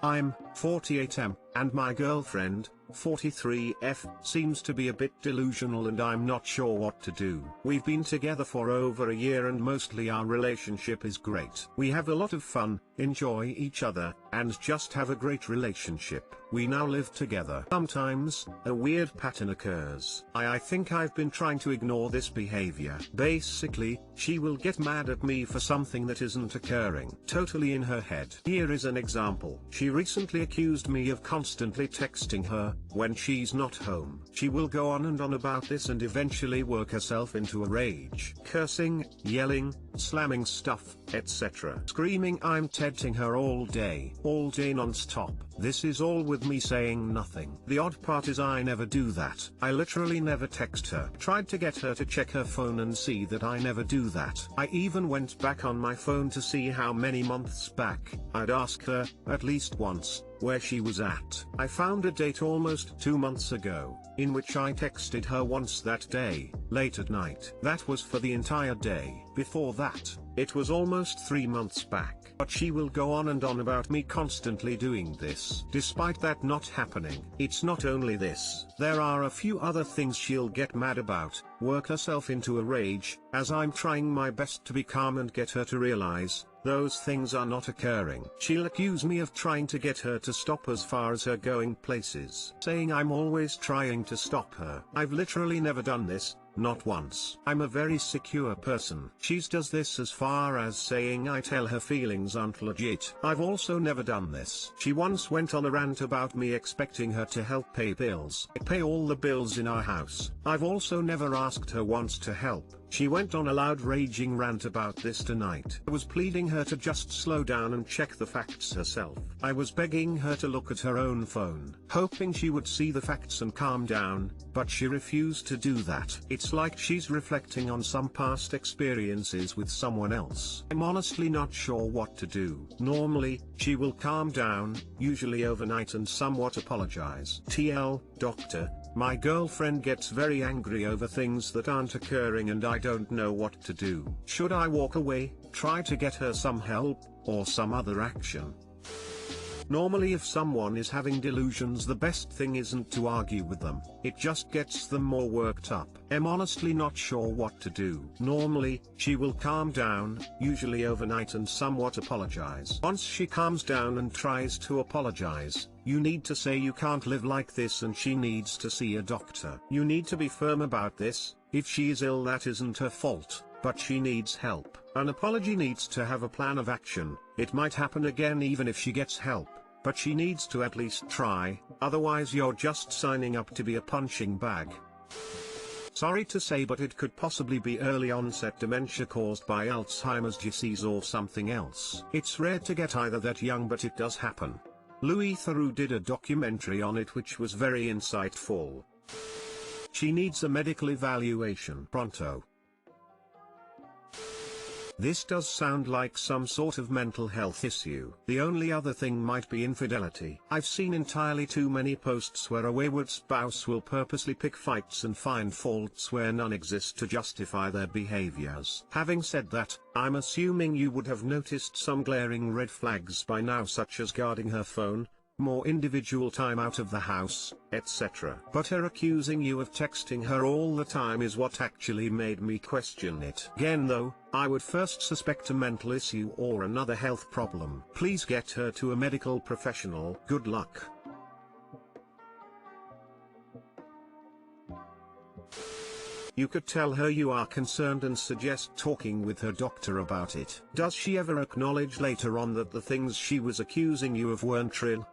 I'm 48M, and my girlfriend, 43F, seems to be a bit delusional and I'm not sure what to do. We've been together for over a year and mostly our relationship is great. We have a lot of fun, enjoy each other, and just have a great relationship. We now live together. Sometimes, a weird pattern occurs. I think I've been trying to ignore this behavior. Basically, she will get mad at me for something that isn't occurring. Totally in her head. Here is an example. She recently accused me of constantly texting her, when she's not home. She will go on and on about this and eventually work herself into a rage. Cursing, yelling, slamming stuff, etc. Screaming. I'm texting her all day non-stop. This is all with me saying nothing. The odd part is I never do that. I literally never text her. Tried to get her to check her phone and see that I never do that. I even went back on my phone to see how many months back I'd ask her, at least once, where she was at. I found a date almost 2 months ago, in which I texted her once that day, late at night. That was for the entire day. Before that, it was almost 3 months back. But she will go on and on about me constantly doing this. Despite that not happening. It's not only this. There are a few other things she'll get mad about, work herself into a rage, as I'm trying my best to be calm and get her to realize, those things are not occurring. She'll accuse me of trying to get her to stop as far as her going places. Saying I'm always trying to stop her. I've literally never done this. Not once. I'm a very secure person. She does this as far as saying I tell her feelings aren't legit. I've also never done this. She once went on a rant about me expecting her to help pay bills. I pay all the bills in our house. I've also never asked her once to help. She went on a loud raging rant about this tonight. I was pleading her to just slow down and check the facts herself. I was begging her to look at her own phone, hoping she would see the facts and calm down, but she refused to do that. It's like she's reflecting on some past experiences with someone else. I'm honestly not sure what to do. Normally, she will calm down, usually overnight, and somewhat apologize. TL, doctor, my girlfriend gets very angry over things that aren't occurring and I don't know what to do. Should I walk away, try to get her some help, or some other action? Normally if someone is having delusions, the best thing isn't to argue with them. It just gets them more worked up. I'm honestly not sure what to do. Normally, she will calm down, usually overnight, and somewhat apologize. Once she calms down and tries to apologize, you need to say you can't live like this and she needs to see a doctor. You need to be firm about this. If she is ill, that isn't her fault, but she needs help. An apology needs to have a plan of action. It might happen again even if she gets help, but she needs to at least try, otherwise you're just signing up to be a punching bag. Sorry to say, but it could possibly be early onset dementia caused by Alzheimer's disease or something else. It's rare to get either that young, but it does happen. Louis Theroux did a documentary on it which was very insightful. She needs a medical evaluation pronto. This does sound like some sort of mental health issue. The only other thing might be infidelity. I've seen entirely too many posts where a wayward spouse will purposely pick fights and find faults where none exist to justify their behaviors. Having said that, I'm assuming you would have noticed some glaring red flags by now, such as guarding her phone, more individual time out of the house, etc. But her accusing you of texting her all the time is what actually made me question it. Again though, I would first suspect a mental issue or another health problem. Please get her to a medical professional. Good luck. You could tell her you are concerned and suggest talking with her doctor about it. Does she ever acknowledge later on that the things she was accusing you of weren't real?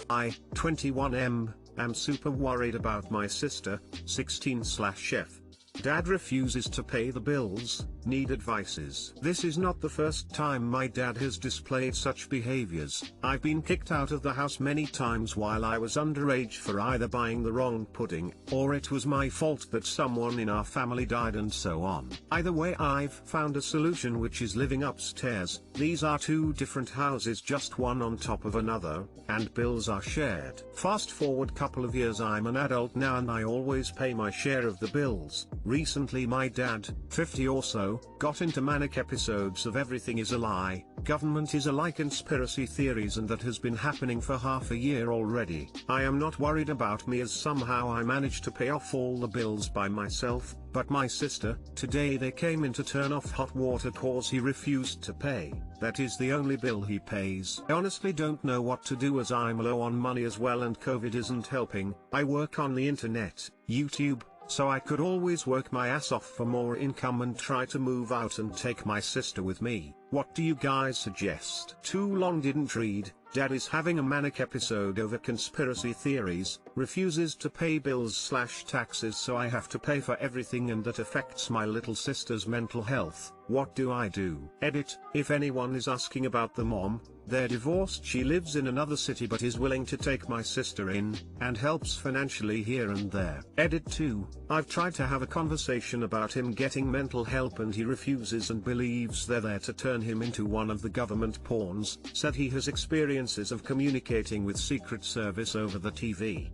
I, 21M, am super worried about my sister, 16/F. Dad refuses to pay the bills, need advices. This is not the first time my dad has displayed such behaviors. I've been kicked out of the house many times while I was underage for either buying the wrong pudding, or it was my fault that someone in our family died, and so on. Either way, I've found a solution, which is living upstairs. These are two different houses, just one on top of another, and bills are shared. Fast forward couple of years, I'm an adult now and I always pay my share of the bills. Recently my dad, 50 or so, though, got into manic episodes of everything is a lie, government is a lie, conspiracy theories, and that has been happening for half a year already. I am not worried about me as somehow I managed to pay off all the bills by myself, but my sister, today they came in to turn off hot water cause he refused to pay. That is the only bill he pays. I honestly don't know what to do as I'm low on money as well and COVID isn't helping. I work on the internet, YouTube, so I could always work my ass off for more income and try to move out and take my sister with me. What do you guys suggest? Too long didn't read. Dad is having a manic episode over conspiracy theories, refuses to pay bills/taxes, so I have to pay for everything, and that affects my little sister's mental health. What do I do? Edit. If anyone is asking about the mom, they're divorced. She lives in another city but is willing to take my sister in, and helps financially here and there. Edit 2. I've tried to have a conversation about him getting mental help and he refuses and believes they're there to turn him into one of the government pawns. Said he has experiences of communicating with Secret Service over the TV.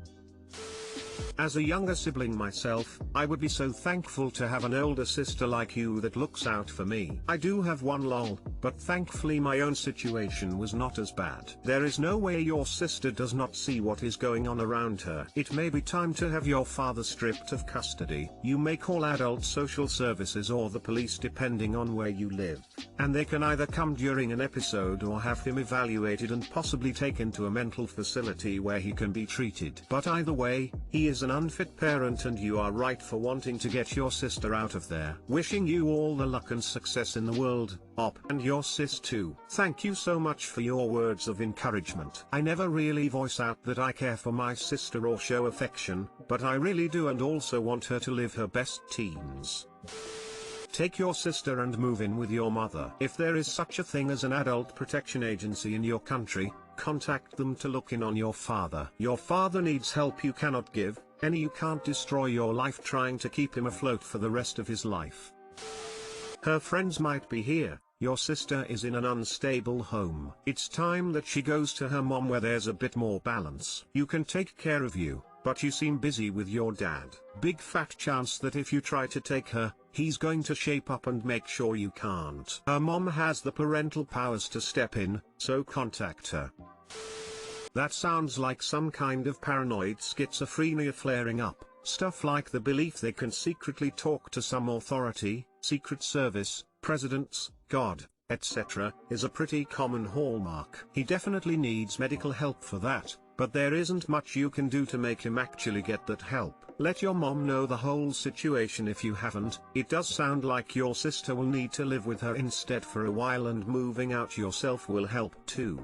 As a younger sibling myself, I would be so thankful to have an older sister like you that looks out for me. I do have one lol, but thankfully my own situation was not as bad. There is no way your sister does not see what is going on around her. It may be time to have your father stripped of custody. You may call adult social services or the police depending on where you live, and they can either come during an episode or have him evaluated and possibly taken to a mental facility where he can be treated. But either way, he is an unfit parent and you are right for wanting to get your sister out of there. Wishing you all the luck and success in the world, Op, and your sis too. Thank you so much for your words of encouragement. I never really voice out that I care for my sister or show affection, but I really do, and also want her to live her best teens. Take your sister and move in with your mother. If there is such a thing as an adult protection agency in your country, contact them to look in on your father. Your father needs help you cannot give, and you can't destroy your life trying to keep him afloat for the rest of his life. Her friends might be here. Your sister is in an unstable home. It's time that she goes to her mom where there's a bit more balance. You can take care of you, but you seem busy with your dad. Big fat chance that if you try to take her, he's going to shape up and make sure you can't. Her mom has the parental powers to step in, so contact her. That sounds like some kind of paranoid schizophrenia flaring up. Stuff like the belief they can secretly talk to some authority, Secret Service, presidents, God, etc., is a pretty common hallmark. He definitely needs medical help for that, but there isn't much you can do to make him actually get that help. Let your mom know the whole situation if you haven't. It does sound like your sister will need to live with her instead for a while, and moving out yourself will help too.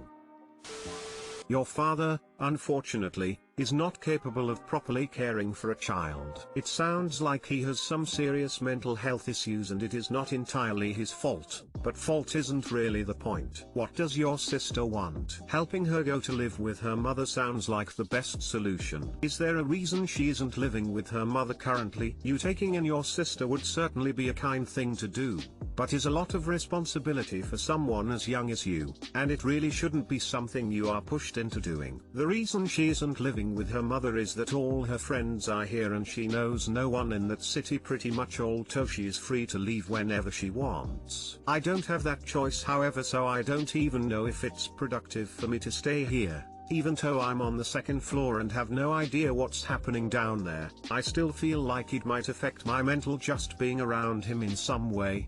Your father, unfortunately, is not capable of properly caring for a child. It sounds like he has some serious mental health issues, and it is not entirely his fault. But fault isn't really the point. What does your sister want? Helping her go to live with her mother sounds like the best solution. Is there a reason she isn't living with her mother currently? You taking in your sister would certainly be a kind thing to do, but is a lot of responsibility for someone as young as you, and it really shouldn't be something you are pushed into doing. The reason she isn't living with her mother is that all her friends are here and she knows no one in that city pretty much, although she is free to leave whenever she wants. I don't have that choice however, so I don't even know if it's productive for me to stay here. Even though I'm on the second floor and have no idea what's happening down there, I still feel like it might affect my mental just being around him in some way.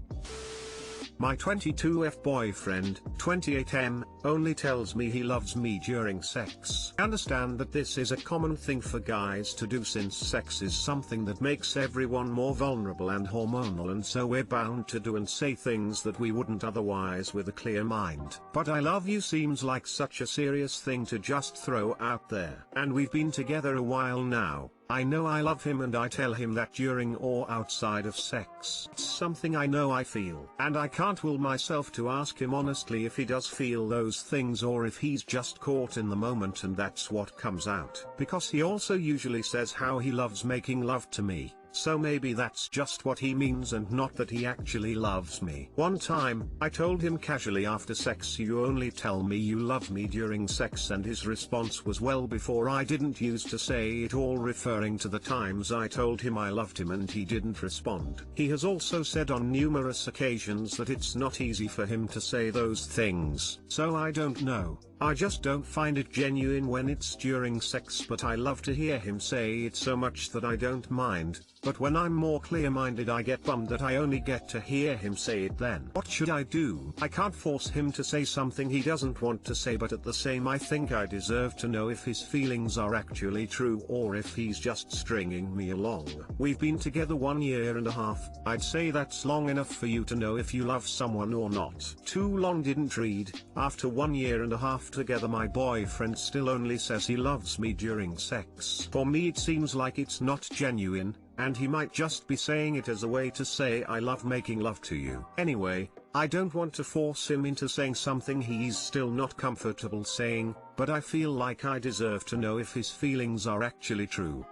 My 22F boyfriend, 28M, only tells me he loves me during sex. I understand that this is a common thing for guys to do since sex is something that makes everyone more vulnerable and hormonal, and so we're bound to do and say things that we wouldn't otherwise with a clear mind. But I love you seems like such a serious thing to just throw out there. And we've been together a while now. I know I love him and I tell him that during or outside of sex. It's something I know I feel. And I can't will myself to ask him honestly if he does feel those things or if he's just caught in the moment and that's what comes out. Because he also usually says how he loves making love to me. so maybe that's just what he means and not that he actually loves me. One time, I told him casually after sex, "You only tell me you love me during sex," and his response was, "Well, before I didn't used to say it," all referring to the times I told him I loved him and he didn't respond. He has also said on numerous occasions that it's not easy for him to say those things. So I don't know. I just don't find it genuine when it's during sex, but I love to hear him say it so much that I don't mind. But when I'm more clear-minded, I get bummed that I only get to hear him say it then. What should I do? I can't force him to say something he doesn't want to say, but at the same I think I deserve to know if his feelings are actually true or if he's just stringing me along. We've been together 1 year and a half. I'd say that's long enough for you to know if you love someone or not. Too long didn't read. After 1 year and a half together, my boyfriend still only says he loves me during sex. For me it seems like it's not genuine, and he might just be saying it as a way to say "I love making love to you." Anyway, I don't want to force him into saying something he's still not comfortable saying, but I feel like I deserve to know if his feelings are actually true.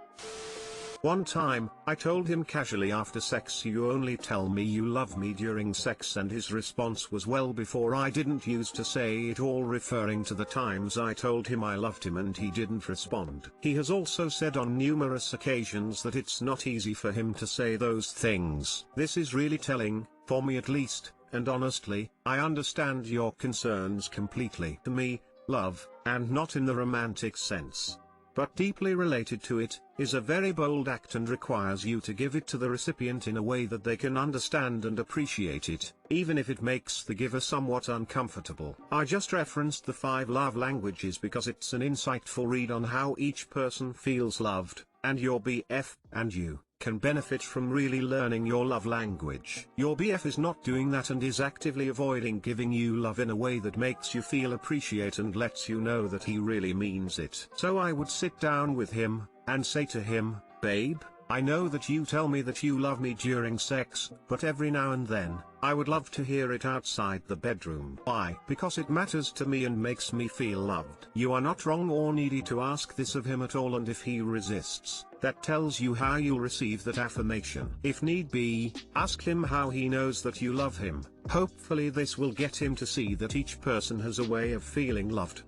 One time, I told him casually after sex, "You only tell me you love me during sex," and his response was, "Well, before I didn't used to say it," all referring to the times I told him I loved him and he didn't respond. He has also said on numerous occasions that it's not easy for him to say those things. This is really telling, for me at least, and honestly, I understand your concerns completely. To me, love, and not in the romantic sense, but deeply related to it, is a very bold act and requires you to give it to the recipient in a way that they can understand and appreciate it, even if it makes the giver somewhat uncomfortable. I just referenced the 5 love languages because it's an insightful read on how each person feels loved, and your BF, and you, can benefit from really learning your love language. Your BF is not doing that and is actively avoiding giving you love in a way that makes you feel appreciated and lets you know that he really means it. So I would sit down with him, and say to him, "Babe, I know that you tell me that you love me during sex, but every now and then, I would love to hear it outside the bedroom." Why? Because it matters to me and makes me feel loved. You are not wrong or needy to ask this of him at all, and if he resists, that tells you how you'll receive that affirmation. If need be, ask him how he knows that you love him. Hopefully this will get him to see that each person has a way of feeling loved.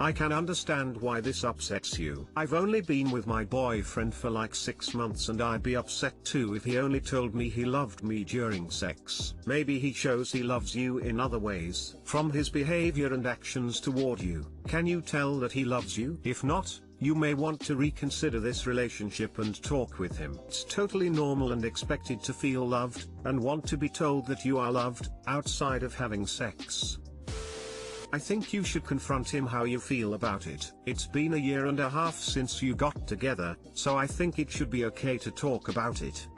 I can understand why this upsets you. I've only been with my boyfriend for like 6 months and I'd be upset too if he only told me he loved me during sex. Maybe he shows he loves you in other ways. From his behavior and actions toward you, can you tell that he loves you? If not, you may want to reconsider this relationship and talk with him. It's totally normal and expected to feel loved, and want to be told that you are loved, outside of having sex. I think you should confront him how you feel about it. It's been 1.5 years since you got together, so I think it should be okay to talk about it.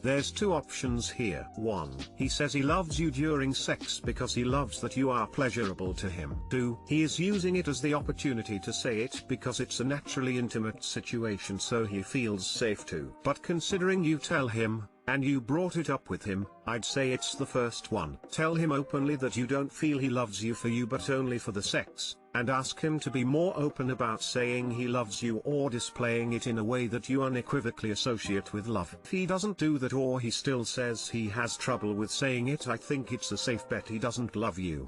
There's 2 options here. 1. He says he loves you during sex because he loves that you are pleasurable to him. 2. He is using it as the opportunity to say it because it's a naturally intimate situation, so he feels safe to. But considering you tell him, and you brought it up with him, I'd say it's the first one. Tell him openly that you don't feel he loves you for you but only for the sex, and ask him to be more open about saying he loves you or displaying it in a way that you unequivocally associate with love. If he doesn't do that or he still says he has trouble with saying it, I think it's a safe bet he doesn't love you.